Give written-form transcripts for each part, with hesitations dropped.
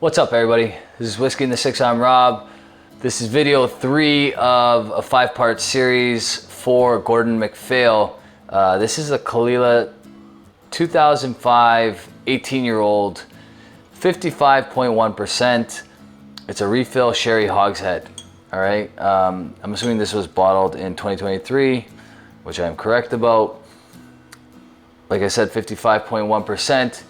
What's up, everybody? This is Whiskey in the Six. I'm Rob. This is video 3 of a 5-part series for Gordon MacPhail. This is a Caol Ila 2005 18-year-old, 55.1%. It's a refill sherry hogshead. All right. I'm assuming this was bottled in 2023, which I'm correct about. Like I said, 55.1%.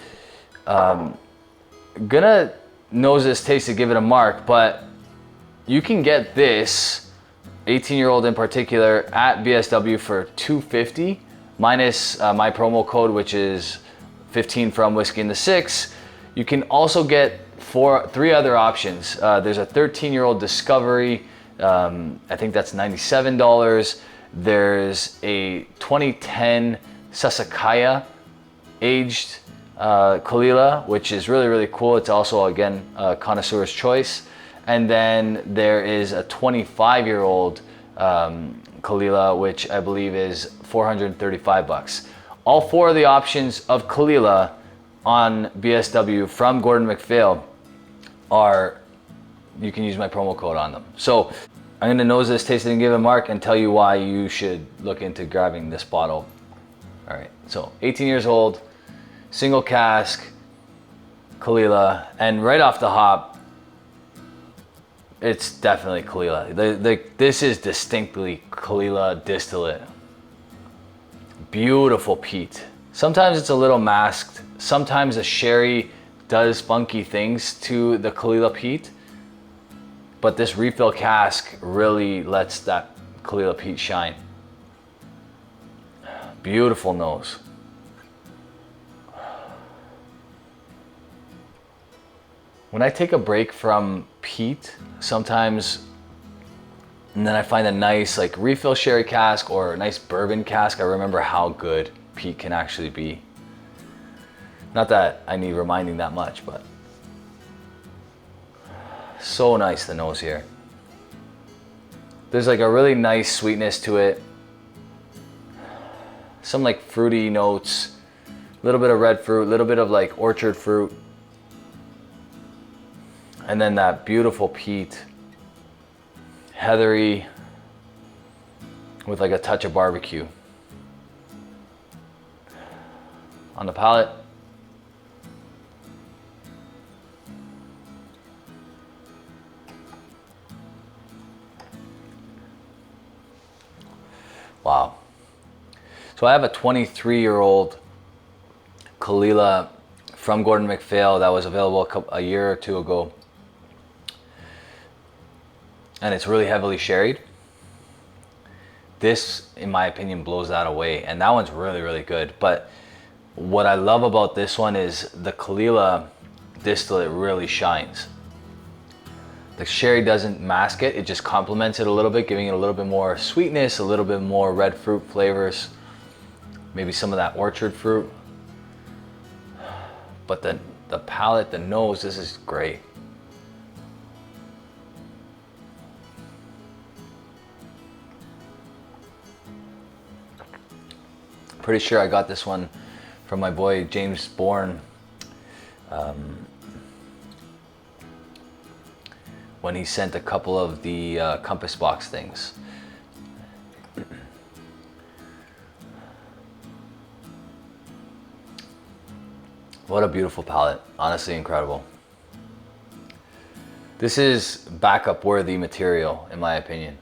Gonna nose this, taste it, give it a mark, but you can get this 18-year-old in particular at BSW for $250 minus my promo code, which is 15 from Whiskey in the Six. You can also get 3 other options. There's a 13-year-old Discovery. I think that's $97. There's a 2010 Sassicaia aged Caol Ila, which is really cool. It's also, again, a connoisseur's choice. And then there is a 25-year-old Caol Ila, which I believe is $435. All 4 of the options of Caol Ila on BSW from Gordon MacPhail are, you can use my promo code on them. So I'm gonna nose this, taste it, and give it a mark and tell you why you should look into grabbing this bottle. All right, so 18 years old, single cask, Caol Ila, and right off the hop, it's definitely Caol Ila. This is distinctly Caol Ila distillate. Beautiful peat. Sometimes it's a little masked. Sometimes the sherry does funky things to the Caol Ila peat, but this refill cask really lets that Caol Ila peat shine. Beautiful nose. When I take a break from peat, sometimes, and then I find a nice like refill sherry cask or a nice bourbon cask, I remember how good peat can actually be. Not that I need reminding that much, but so nice, the nose here. There's like a really nice sweetness to it. Some like fruity notes, a little bit of red fruit, a little bit of like orchard fruit. And then that beautiful peat, heathery, with like a touch of barbecue. On the palate, wow. So I have a 23-year-old Caol Ila from Gordon MacPhail that was available a year or 2 ago. And it's really heavily sherried. This, in my opinion, blows that away. And that one's really good. But what I love about this one is the Caol Ila distillate really shines. The sherry doesn't mask it. It just complements it a little bit, giving it a little bit more sweetness, a little bit more red fruit flavors, maybe some of that orchard fruit. But the palate, the nose, this is great. Pretty sure I got this one from my boy James Bourne when he sent a couple of the compass box things. What a beautiful palette, honestly incredible. This is backup worthy material, in my opinion.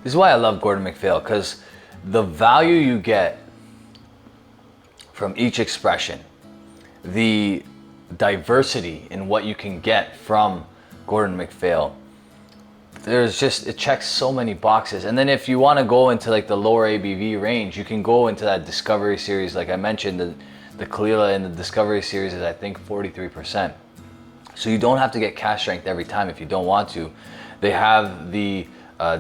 This is why I love Gordon MacPhail, because the value you get from each expression, the diversity in what you can get from Gordon MacPhail, there's just, it checks so many boxes. And then if you want to go into like the lower ABV range, you can go into that Discovery series. Like I mentioned, the Caol Ila in the Discovery series is, I think, 43%. So you don't have to get cask strength every time if you don't want to. They have the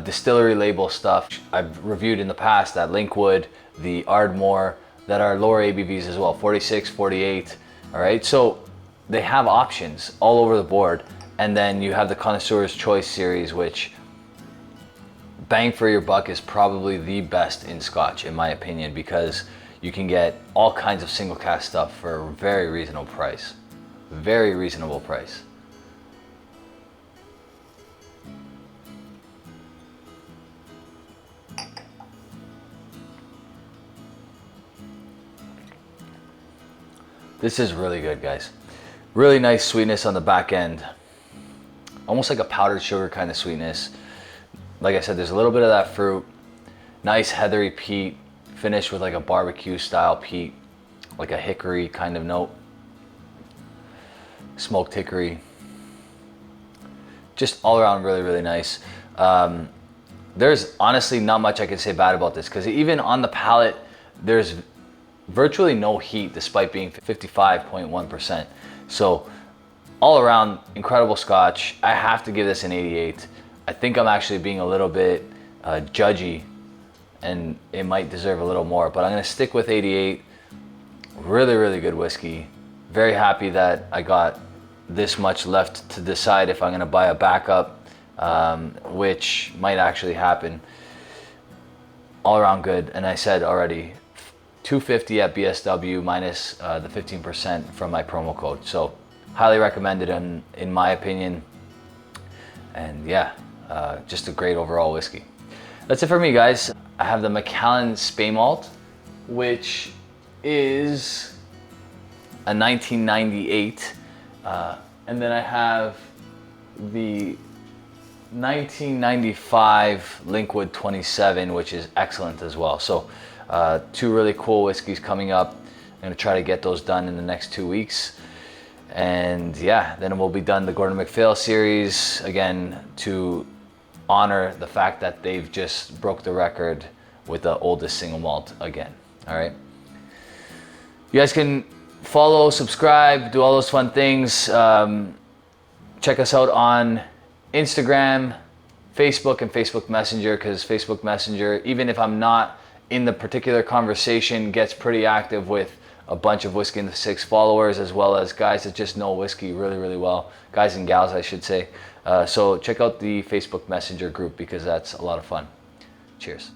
distillery label stuff I've reviewed in the past, that Linkwood, the Ardmore, that are lower ABVs as well, 46, 48. All right, so they have options all over the board. And then you have the Connoisseur's Choice series, which bang for your buck is probably the best in Scotch, in my opinion, because you can get all kinds of single cask stuff for a very reasonable price. Very reasonable price. This is really good, guys. Really nice sweetness on the back end. Almost like a powdered sugar kind of sweetness. Like I said, there's a little bit of that fruit. Nice heathery peat, finished with like a barbecue style peat, like a hickory kind of note. Smoked hickory. Just all around really, really nice. There's honestly not much I can say bad about this, because even on the palate, there's virtually no heat despite being 55.1%. So all around incredible Scotch. I have to give this an 88. I think I'm actually being a little bit judgy, and it might deserve a little more, but I'm gonna stick with 88. Really, really good whiskey. Very happy that I got this much left to decide if I'm gonna buy a backup, which might actually happen. All around good, and I said already, $250 at BSW minus the 15% from my promo code. So highly recommended in my opinion. And yeah, just a great overall whiskey. That's it for me, guys. I have the Macallan Spey Malt, which is a 1998. And then I have the 1995 Linkwood 27, which is excellent as well. So two really cool whiskeys coming up. I'm gonna try to get those done in the next 2 weeks. And yeah, then we'll be done the Gordon MacPhail series again, to honor the fact that they've just broke the record with the oldest single malt again. All right. You guys can follow, subscribe, do all those fun things. Check us out on Instagram, Facebook, and Facebook Messenger, because Facebook Messenger, even if I'm not in the particular conversation, gets pretty active with a bunch of Whiskey in the Six followers, as well as guys that just know whiskey really, really well. Guys and gals, I should say. So check out the Facebook Messenger group, because that's a lot of fun. Cheers.